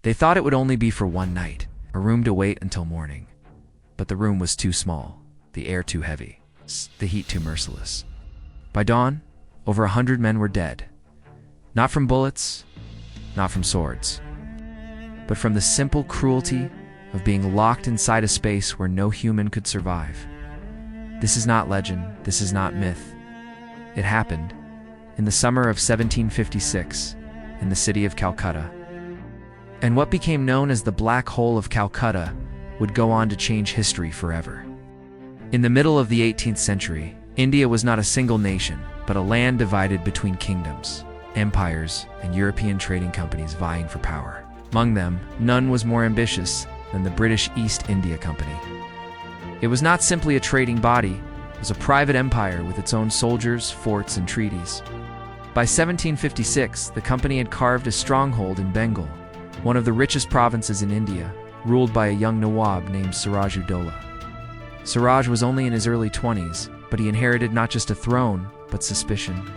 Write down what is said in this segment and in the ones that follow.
They thought it would only be for one night, a room to wait until morning. But the room was too small, the air too heavy, the heat too merciless. By dawn, over 100 men were dead. Not from bullets, not from swords, but from the simple cruelty of being locked inside a space where no human could survive. This is not legend, this is not myth. It happened in the summer of 1756 in the city of Calcutta. And what became known as the Black Hole of Calcutta would go on to change history forever. In the middle of the 18th century, India was not a single nation, but a land divided between kingdoms, empires, and European trading companies vying for power. Among them, none was more ambitious than the British East India Company. It was not simply a trading body, it was a private empire with its own soldiers, forts, and treaties. By 1756, the company had carved a stronghold in Bengal, one of the richest provinces in India, ruled by a young Nawab named Siraj-ud-Dowla. Siraj was only in his early 20s, but he inherited not just a throne, but suspicion.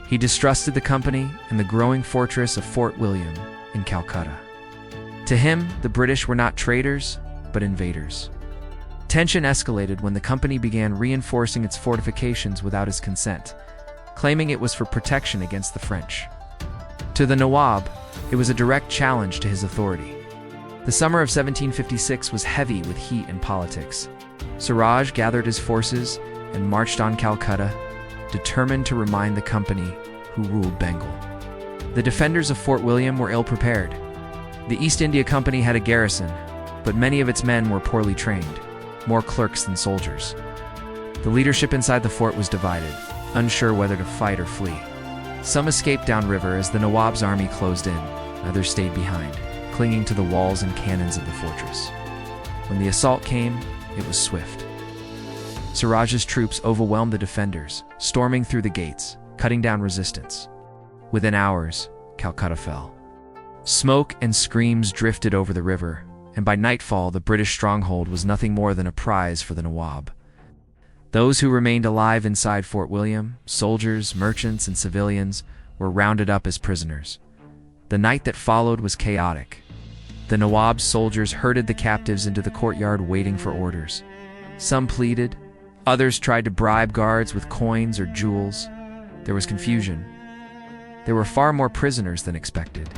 He distrusted the company and the growing fortress of Fort William in Calcutta. To him, the British were not traitors, but invaders. Tension escalated when the company began reinforcing its fortifications without his consent, claiming it was for protection against the French. To the Nawab, it was a direct challenge to his authority. The summer of 1756 was heavy with heat and politics. Siraj gathered his forces and marched on Calcutta, determined to remind the company who ruled Bengal. The defenders of Fort William were ill-prepared. The East India Company had a garrison, but many of its men were poorly trained, more clerks than soldiers. The leadership inside the fort was divided, unsure whether to fight or flee. Some escaped downriver as the Nawab's army closed in, others stayed behind, clinging to the walls and cannons of the fortress. When the assault came, it was swift. Siraj's troops overwhelmed the defenders, storming through the gates, cutting down resistance. Within hours, Calcutta fell. Smoke and screams drifted over the river, and by nightfall the British stronghold was nothing more than a prize for the Nawab. Those who remained alive inside Fort William, soldiers, merchants, and civilians, were rounded up as prisoners. The night that followed was chaotic. The Nawab's soldiers herded the captives into the courtyard waiting for orders. Some pleaded, others tried to bribe guards with coins or jewels. There was confusion. There were far more prisoners than expected.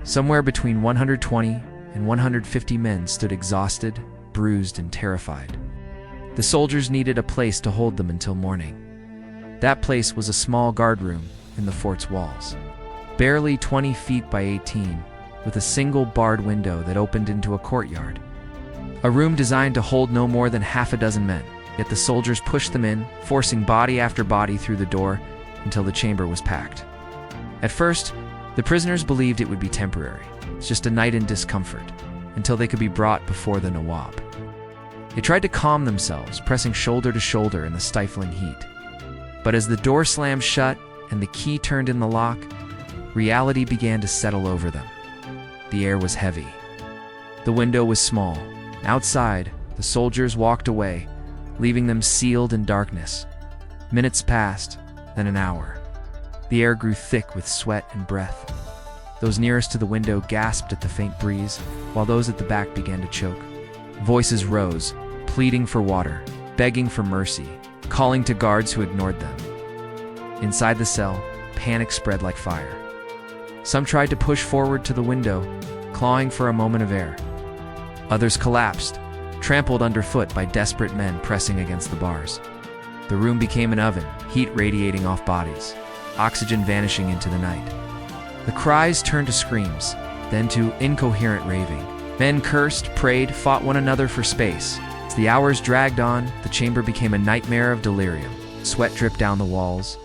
Somewhere between 120 and 150 men stood exhausted, bruised, and terrified. The soldiers needed a place to hold them until morning. That place was a small guard room in the fort's walls, barely 20 feet by 18, with a single barred window that opened into a courtyard. A room designed to hold no more than half a dozen men, yet the soldiers pushed them in, forcing body after body through the door until the chamber was packed. At first, the prisoners believed it would be temporary, just a night in discomfort, until they could be brought before the Nawab. They tried to calm themselves, pressing shoulder to shoulder in the stifling heat. But as the door slammed shut and the key turned in the lock, reality began to settle over them. The air was heavy. The window was small. Outside, the soldiers walked away, leaving them sealed in darkness. Minutes passed, then an hour. The air grew thick with sweat and breath. Those nearest to the window gasped at the faint breeze, while those at the back began to choke. Voices rose, pleading for water, begging for mercy, calling to guards who ignored them. Inside the cell, panic spread like fire. Some tried to push forward to the window, clawing for a moment of air. Others collapsed, trampled underfoot by desperate men pressing against the bars. The room became an oven, heat radiating off bodies, oxygen vanishing into the night. The cries turned to screams, then to incoherent raving. Men cursed, prayed, fought one another for space. As the hours dragged on, the chamber became a nightmare of delirium. Sweat dripped down the walls.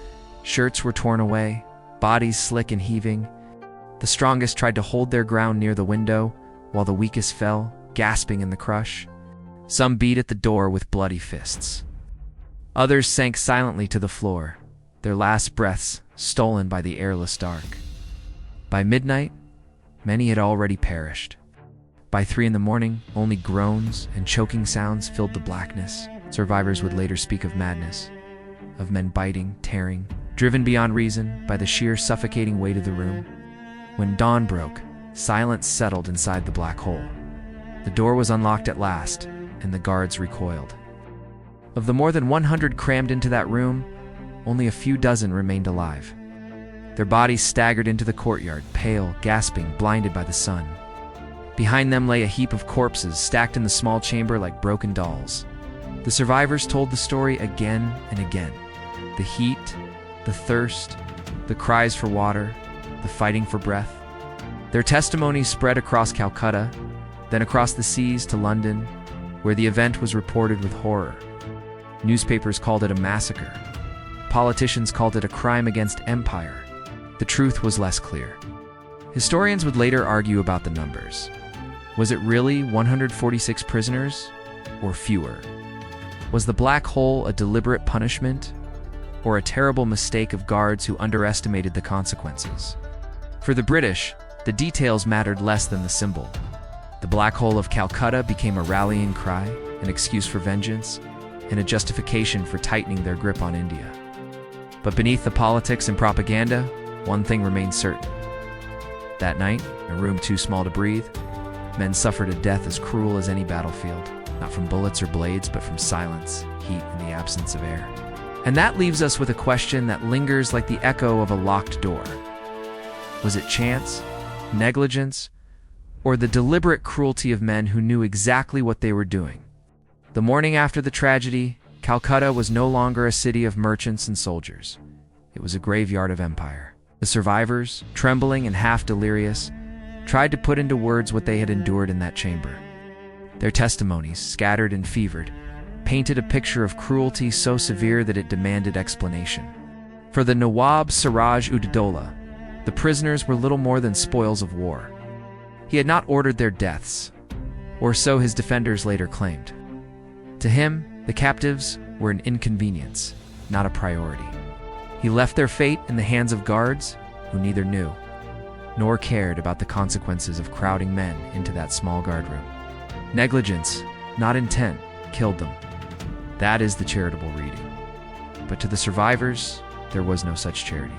Shirts were torn away, bodies slick and heaving. The strongest tried to hold their ground near the window, while the weakest fell, gasping in the crush. Some beat at the door with bloody fists. Others sank silently to the floor, their last breaths stolen by the airless dark. By midnight, many had already perished. By 3 a.m, only groans and choking sounds filled the blackness. Survivors would later speak of madness, of men biting, tearing, driven beyond reason by the sheer suffocating weight of the room. When dawn broke, silence settled inside the black hole. The door was unlocked at last, and the guards recoiled. Of the more than 100 crammed into that room, only a few dozen remained alive. Their bodies staggered into the courtyard, pale, gasping, blinded by the sun. Behind them lay a heap of corpses stacked in the small chamber like broken dolls. The survivors told the story again and again. The heat, the thirst, the cries for water, the fighting for breath. Their testimonies spread across Calcutta, then across the seas to London, where the event was reported with horror. Newspapers called it a massacre. Politicians called it a crime against empire. The truth was less clear. Historians would later argue about the numbers. Was it really 146 prisoners, or fewer? Was the black hole a deliberate punishment, or a terrible mistake of guards who underestimated the consequences? For the British, the details mattered less than the symbol. The Black Hole of Calcutta became a rallying cry, an excuse for vengeance, and a justification for tightening their grip on India. But beneath the politics and propaganda, one thing remained certain. That night, in a room too small to breathe, men suffered a death as cruel as any battlefield, not from bullets or blades, but from silence, heat, and the absence of air. And that leaves us with a question that lingers like the echo of a locked door. Was it chance, negligence, or the deliberate cruelty of men who knew exactly what they were doing? The morning after the tragedy, Calcutta was no longer a city of merchants and soldiers. It was a graveyard of empire. The survivors, trembling and half delirious, tried to put into words what they had endured in that chamber. Their testimonies, scattered and fevered, painted a picture of cruelty so severe that it demanded explanation. For the Nawab Siraj-ud-Dowlah, the prisoners were little more than spoils of war. He had not ordered their deaths, or so his defenders later claimed. To him, the captives were an inconvenience, not a priority. He left their fate in the hands of guards who neither knew nor cared about the consequences of crowding men into that small guard room. Negligence, not intent, killed them. That is the charitable reading. But to the survivors, there was no such charity.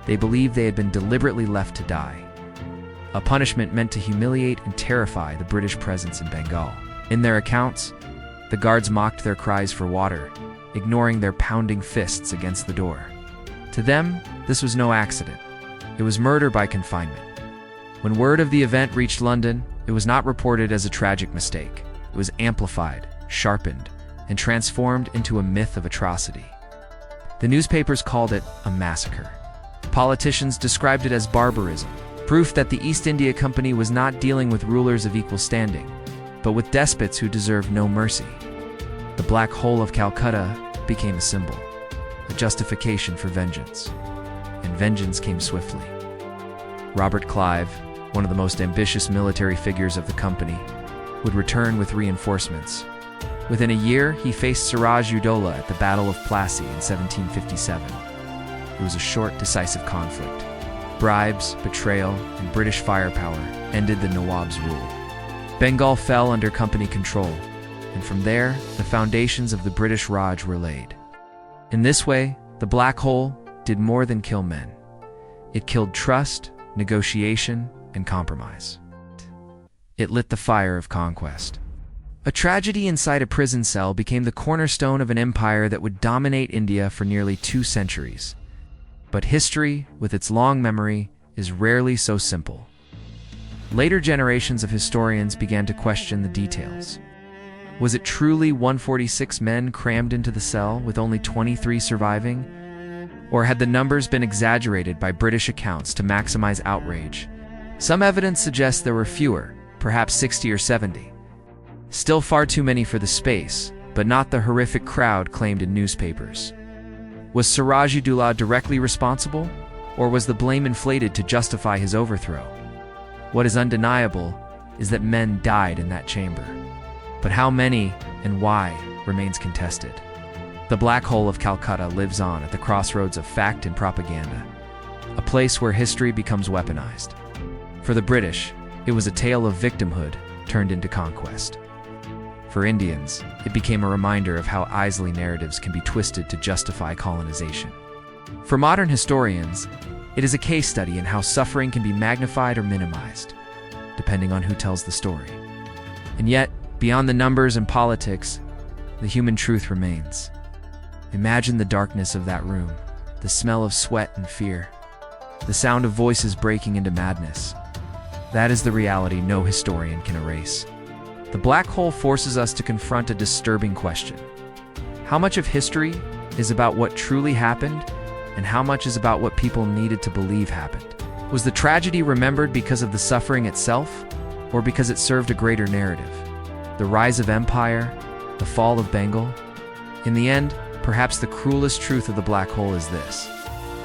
They believed they had been deliberately left to die, a punishment meant to humiliate and terrify the British presence in Bengal. In their accounts, the guards mocked their cries for water, ignoring their pounding fists against the door. To them, this was no accident. It was murder by confinement. When word of the event reached London, it was not reported as a tragic mistake. It was amplified, sharpened, and transformed into a myth of atrocity. The newspapers called it a massacre. Politicians described it as barbarism, proof that the East India Company was not dealing with rulers of equal standing, but with despots who deserved no mercy. The Black Hole of Calcutta became a symbol, a justification for vengeance. And vengeance came swiftly. Robert Clive, one of the most ambitious military figures of the company, would return with reinforcements. Within a year, he faced Siraj-ud-Dowlah at the Battle of Plassey in 1757. It was a short, decisive conflict. Bribes, betrayal, and British firepower ended the Nawab's rule. Bengal fell under company control, and from there, the foundations of the British Raj were laid. In this way, the Black Hole did more than kill men. It killed trust, negotiation, and compromise. It lit the fire of conquest. A tragedy inside a prison cell became the cornerstone of an empire that would dominate India for nearly 2 centuries. But history, with its long memory, is rarely so simple. Later generations of historians began to question the details. Was it truly 146 men crammed into the cell, with only 23 surviving? Or had the numbers been exaggerated by British accounts to maximize outrage? Some evidence suggests there were fewer, perhaps 60 or 70. Still far too many for the space, but not the horrific crowd claimed in newspapers. Was Siraj-ud-Dowlah directly responsible, or was the blame inflated to justify his overthrow? What is undeniable is that men died in that chamber. But how many and why remains contested. The Black Hole of Calcutta lives on at the crossroads of fact and propaganda, a place where history becomes weaponized. For the British, it was a tale of victimhood turned into conquest. For Indians, it became a reminder of how easily narratives can be twisted to justify colonization. For modern historians, It is a case study in how suffering can be magnified or minimized, depending on who tells the story. And yet, beyond the numbers and politics, the human truth remains. Imagine the darkness of that room, the smell of sweat and fear, the sound of voices breaking into madness. That is the reality no historian can erase. The black hole forces us to confront a disturbing question. How much of history is about what truly happened, and how much is about what people needed to believe happened? Was the tragedy remembered because of the suffering itself, or because it served a greater narrative? The rise of empire, the fall of Bengal? In the end, perhaps the cruelest truth of the black hole is this: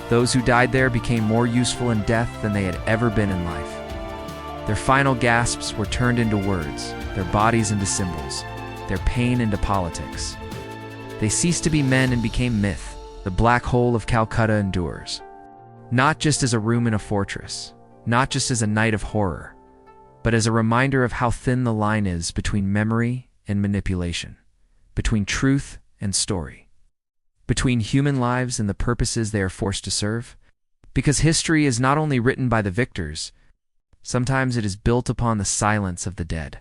those who died there became more useful in death than they had ever been in life. Their final gasps were turned into words, their bodies into symbols, their pain into politics. They ceased to be men and became myth. The Black Hole of Calcutta endures. Not just as a room in a fortress, not just as a night of horror, but as a reminder of how thin the line is between memory and manipulation, between truth and story, between human lives and the purposes they are forced to serve. Because history is not only written by the victors, sometimes it is built upon the silence of the dead.